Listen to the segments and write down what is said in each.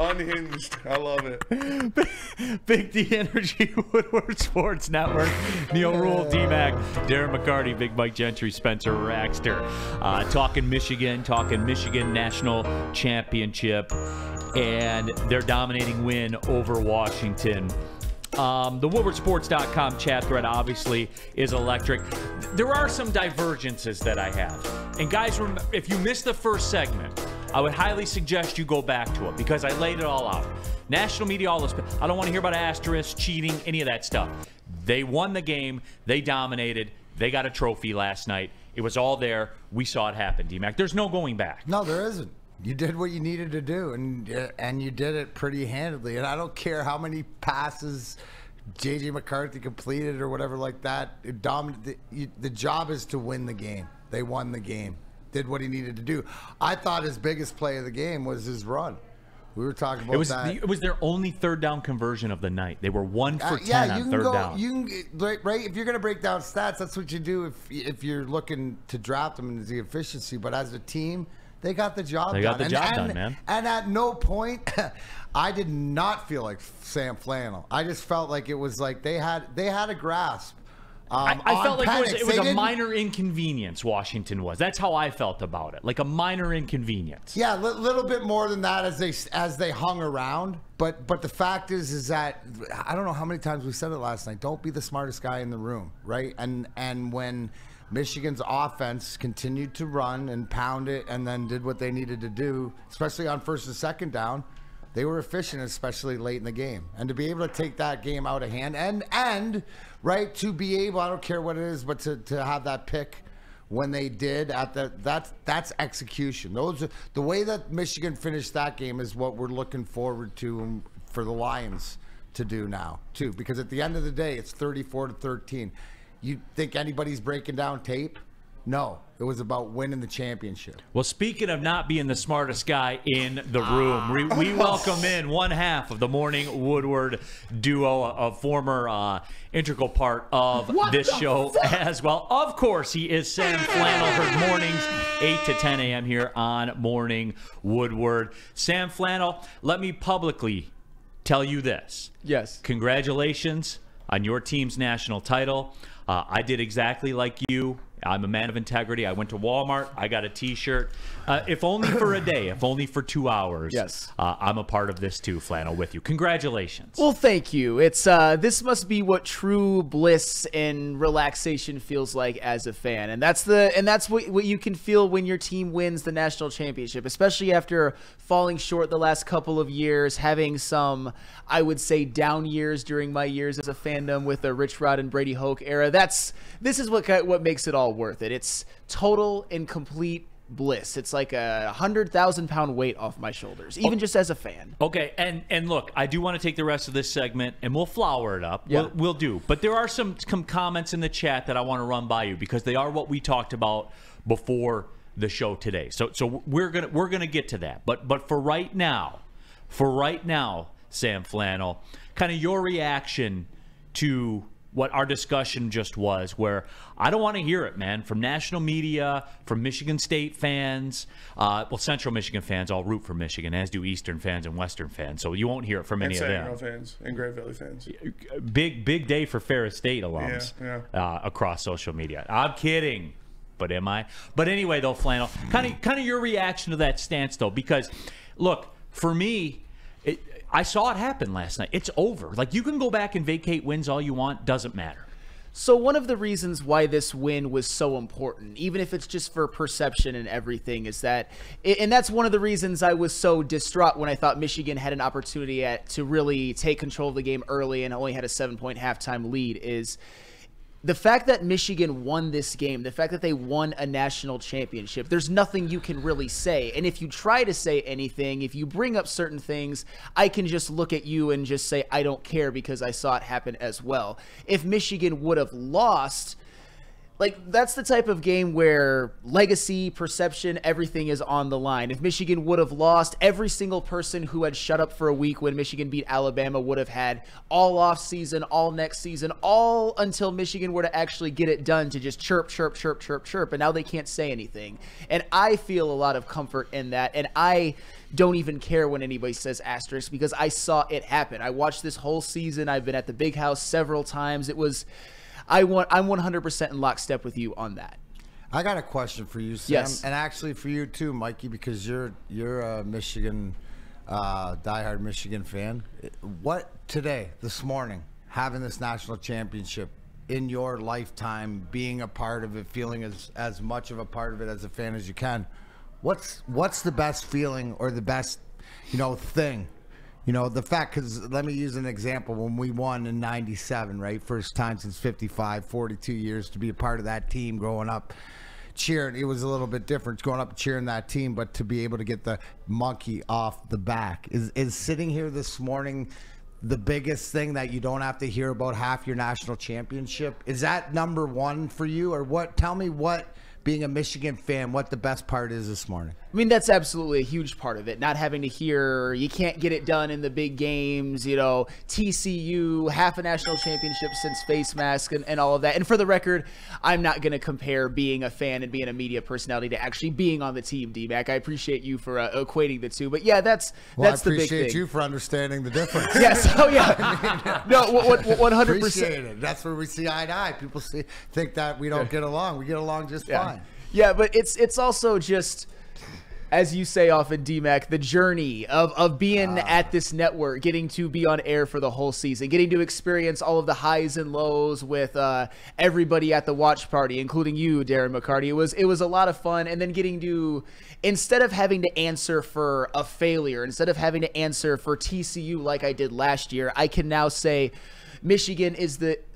Unhinged. I love it. Big D Energy, Woodward Sports Network, Neil Rule, D-Mac, Darren McCarty, Big Mike Gentry, Spencer Raxter. Talking Michigan National Championship and their dominating win over Washington. The WoodwardSports.com chat thread obviously is electric. There are some divergences that I have. And guys, if you missed the first segment, I would highly suggest you go back to it because I laid it all out. National media, all this. I don't want to hear about asterisks, cheating, any of that stuff. They won the game. They dominated. They got a trophy last night. It was all there. We saw it happen, D-Mac. There's no going back. No, there isn't. You did what you needed to do, and you did it pretty handedly. And I don't care how many passes J.J. McCarthy completed or whatever like that. The job is to win the game. They won the game. Did what he needed to do. I thought his biggest play of the game was his run. We were talking about that. It was their only third down conversion of the night. They were 1 for 10 on third down. You can right. If you're going to break down stats, that's what you do. If you're looking to draft them into the efficiency, but as a team, they got the job done. They got the job done, man. And at no point, I did not feel like Sam Flannel. I just felt like it was like they had a grasp. I felt like it was a minor inconvenience, Washington was. That's how I felt about it, like a minor inconvenience. Yeah, a little bit more than that as they hung around. But the fact is that, I don't know how many times we said it last night, don't be the smartest guy in the room, right? And when Michigan's offense continued to run and pound it and then did what they needed to do, especially on first and second down, they were efficient, especially late in the game. And to be able to take that game out of hand and right, to be able, I don't care what it is, but to have that pick when they did, that's execution. The way that Michigan finished that game is what we're looking forward to for the Lions to do now, too. Because at the end of the day, it's 34-13. You think anybody's breaking down tape? No, it was about winning the championship. Well, speaking of not being the smartest guy in the room, we welcome in one half of the Morning Woodward duo, a former integral part of this show as well. Of course, he is Sam Flannel. Heard mornings, 8 to 10 a.m. here on Morning Woodward. Sam Flannel, let me publicly tell you this. Yes. Congratulations on your team's national title. I did exactly like you. I'm a man of integrity. I went to Walmart. I got a T-shirt. If only for a day, if only for 2 hours. Yes. I'm a part of this too, Flannel, with you. Congratulations. Well, thank you. It's this must be what true bliss and relaxation feels like as a fan, and that's what you can feel when your team wins the national championship, especially after falling short the last couple of years, having some, I would say, down years during my years as a fandom with the Rich Rod and Brady Hoke era. This is what makes it all worth it. It's total and complete bliss. It's like a 100,000-pound weight off my shoulders, even just as a fan. Okay, and look, I do want to take the rest of this segment and we'll flower it up. Yeah. We'll do. But there are some comments in the chat that I want to run by you because they are what we talked about before the show today. So we're gonna get to that. But for right now, Sam Flannel, kind of your reaction to what our discussion just was, where I don't want to hear it, man, from national media, from Michigan State fans. Well, Central Michigan fans all root for Michigan, as do Eastern fans and Western fans. So you won't hear it from any of them. And fans and Great Valley fans. Big day for Ferris State alums across social media. I'm kidding, but am I? But anyway, though, Flannel, kind of your reaction to that stance, though, because look, for me, I saw it happen last night. It's over. Like, you can go back and vacate wins all you want. Doesn't matter. So one of the reasons why this win was so important, even if it's just for perception and everything, is that, and that's one of the reasons I was so distraught when I thought Michigan had an opportunity to really take control of the game early and only had a 7-point halftime lead, is the fact that Michigan won this game, the fact that they won a national championship. There's nothing you can really say. And if you try to say anything, if you bring up certain things, I can just look at you and just say, I don't care because I saw it happen as well. If Michigan would have lost, like that's the type of game where legacy, perception, everything is on the line. If Michigan would have lost, every single person who had shut up for a week when Michigan beat Alabama would have had all off season, all next season, all until Michigan were to actually get it done to just chirp, chirp, chirp, chirp, chirp. And now they can't say anything. And I feel a lot of comfort in that. And I don't even care when anybody says asterisk because I saw it happen. I watched this whole season. I've been at the Big House several times. I'm 100% in lockstep with you on that. I got a question for you, Sam, Yes. and actually for you too, Mikey, because you're a Michigan, diehard Michigan fan. What today, this morning, having this national championship in your lifetime, being a part of it, feeling as much of a part of it as a fan as you can, what's the best feeling or the best, thing? The fact, because let me use an example. When we won in 97, right? First time since 55, 42 years to be a part of that team growing up, cheering. It was a little bit different growing up cheering that team, but to be able to get the monkey off the back. Is sitting here this morning the biggest thing that you don't have to hear about half your national championship? Is that number one for you? Or what? Tell me what, being a Michigan fan, what the best part is this morning. I mean, that's absolutely a huge part of it. Not having to hear you can't get it done in the big games, TCU, half a national championship since face mask and all of that. And for the record, I'm not going to compare being a fan and being a media personality to actually being on the team, D-Mac. I appreciate you for equating the two. But yeah, that's the big thing. I appreciate you for understanding the difference. Yes. Oh, yeah. No, 100%. Appreciate it. That's where we see eye to eye. People think that we don't get along. We get along just fine. Yeah, but it's also just, as you say often, DMAC, the journey of being at this network, getting to be on air for the whole season, getting to experience all of the highs and lows with everybody at the watch party, including you, Darren McCarty. It was a lot of fun, and then getting to, instead of having to answer for a failure, instead of having to answer for TCU like I did last year, I can now say Michigan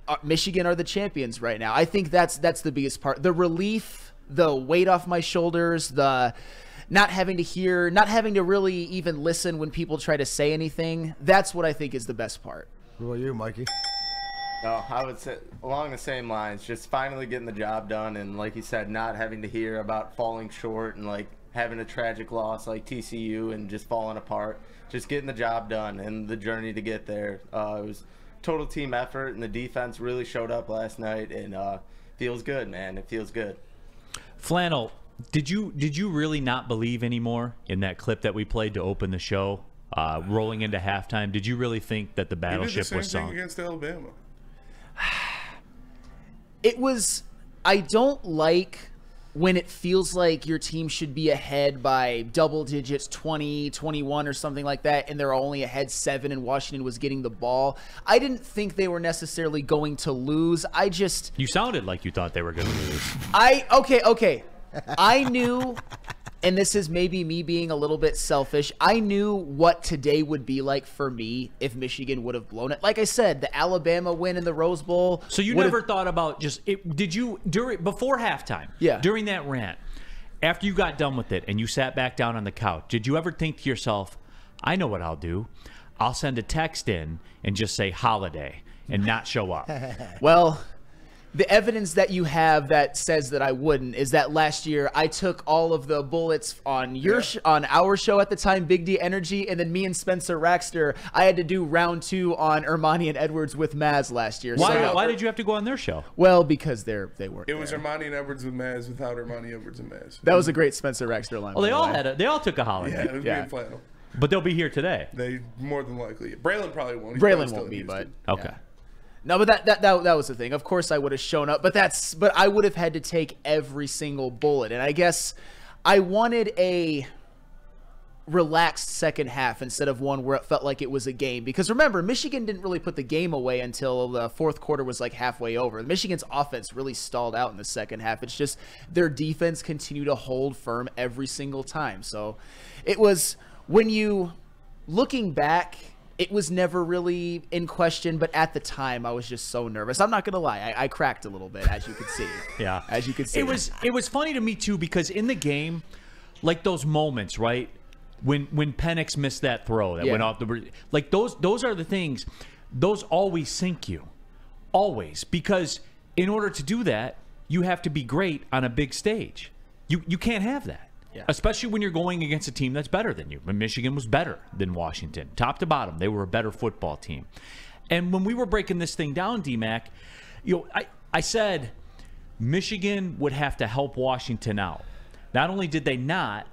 are the champions right now. I think that's the biggest part. The relief, the weight off my shoulders, the not having to really even listen when people try to say anything. That's what I think is the best part. What about you, Mikey? No, I would say along the same lines, just finally getting the job done, and like you said, not having to hear about falling short and like having a tragic loss like TCU and just falling apart. Just getting the job done and the journey to get there. It was total team effort, and the defense really showed up last night, and feels good, man. It feels good. Flannel, did you really not believe anymore in that clip that we played to open the show, rolling into halftime? Did you really think that the battleship was sunk? He did the same thing against Alabama. I don't like when it feels like your team should be ahead by double digits, 20, 21 or something like that, and they're only ahead 7 and Washington was getting the ball. I didn't think they were necessarily going to lose. You sounded like you thought they were going to lose. Okay. I knew, and this is maybe me being a little bit selfish, I knew what today would be like for me if Michigan would have blown it. Like I said, the Alabama win in the Rose Bowl. So you never thought about before halftime, during that rant, after you got done with it and you sat back down on the couch, did you ever think to yourself, I know what I'll do. I'll send a text in and just say holiday and not show up? Well, the evidence that you have that says that I wouldn't is that last year I took all of the bullets on on our show at the time, Big D Energy, and then me and Spencer Raxter, I had to do round 2 on Ermanni and Edwards with Maz last year. Why did you have to go on their show? Well, because they weren't. It was Ermanni and Edwards with Maz without Ermanni, Edwards, and Maz. That was a great Spencer Raxter line. Well, they all took a holiday. Yeah, it was me and Flannel. But they'll be here today. They more than likely. Braylon probably won't. Braylon won't be, but okay. Yeah. No, but that was the thing. Of course I would have shown up, but I would have had to take every single bullet. And I guess I wanted a relaxed second half instead of one where it felt like it was a game. Because remember, Michigan didn't really put the game away until the fourth quarter was like halfway over. Michigan's offense really stalled out in the second half. It's just their defense continued to hold firm every single time. So it was, looking back, it was never really in question, but at the time I was just so nervous. I'm not gonna lie, I cracked a little bit, as you could see. Yeah, as you could see. It was funny to me too, because in the game, like those moments, right, when Penix missed that throw that went off like those are the things. Those always sink you, always, because in order to do that, you have to be great on a big stage. You can't have that. Yeah. Especially when you're going against a team that's better than you. And Michigan was better than Washington. Top to bottom, they were a better football team. And when we were breaking this thing down, D-Mac, I said Michigan would have to help Washington out. Not only did they not,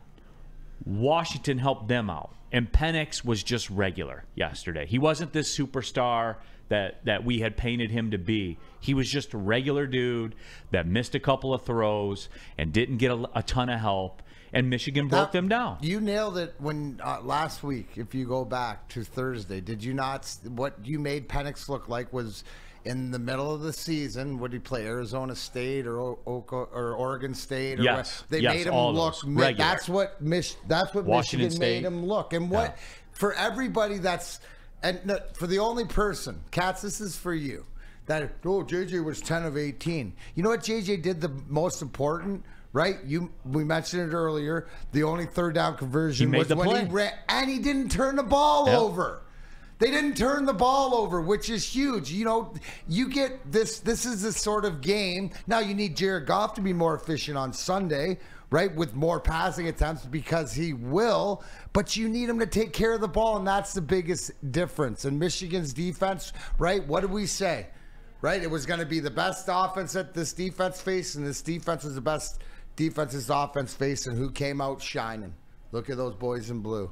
Washington helped them out. And Penix was just regular yesterday. He wasn't this superstar that we had painted him to be. He was just a regular dude that missed a couple of throws and didn't get a ton of help. And Michigan broke them down. You nailed it when last week, if you go back to Thursday, did you not? What you made Penix look like was in the middle of the season. Would he play Arizona State or Oregon State? Or yes. They made him look regular. That's what Michigan State made him look. And what for everybody for the only person, Katz, this is for you. That JJ was 10 of 18. You know what JJ did the most important? Right? We mentioned it earlier. The only third down conversion was when he ran, and he didn't turn the ball over. They didn't turn the ball over, which is huge. You know, you get this. This is the sort of game. Now you need Jared Goff to be more efficient on Sunday, right, with more passing attempts because he will. But you need him to take care of the ball, and that's the biggest difference. And Michigan's defense, right? What did we say? Right? It was going to be the best offense that this defense faced, and this defense is the best defense's offense faced, and who came out shining? Look at those boys in blue.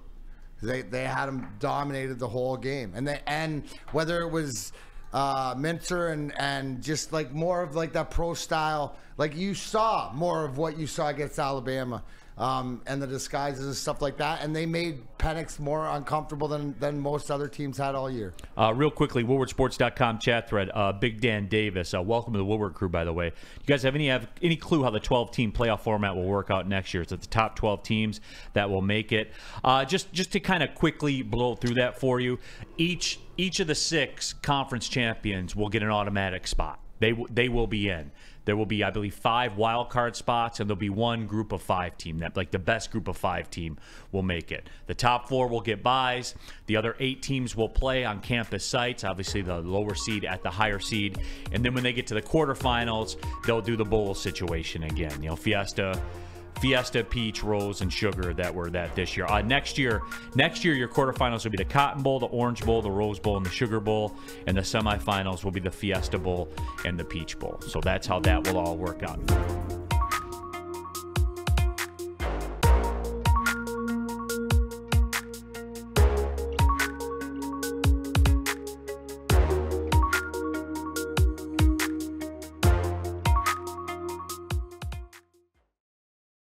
They had them dominated the whole game, and whether it was Minter and just like more of like that pro style, like you saw more of what you saw against Alabama, and the disguises and stuff like that, and they made Penix more uncomfortable than most other teams had all year. Real quickly, WoodwardSports.com chat thread. Big Dan Davis, welcome to the Woodward crew, by the way. You guys have any clue how the 12-team playoff format will work out next year? It's at the top 12 teams that will make it. Just to kind of quickly blow through that for you, each of the 6 conference champions will get an automatic spot. They will be in. There will be, I believe, 5 wild card spots, and there'll be 1 group of 5 team. That, like, the best group of 5 team will make it. The top 4 will get byes. The other 8 teams will play on campus sites. Obviously, the lower seed at the higher seed. And then when they get to the quarterfinals, they'll do the bowl situation again. You know, Fiesta, Peach, Rose, and Sugar that were that this year. Next year, your quarterfinals will be the Cotton Bowl, the Orange Bowl, the Rose Bowl, and the Sugar Bowl. And the semifinals will be the Fiesta Bowl and the Peach Bowl. So that's how that will all work out.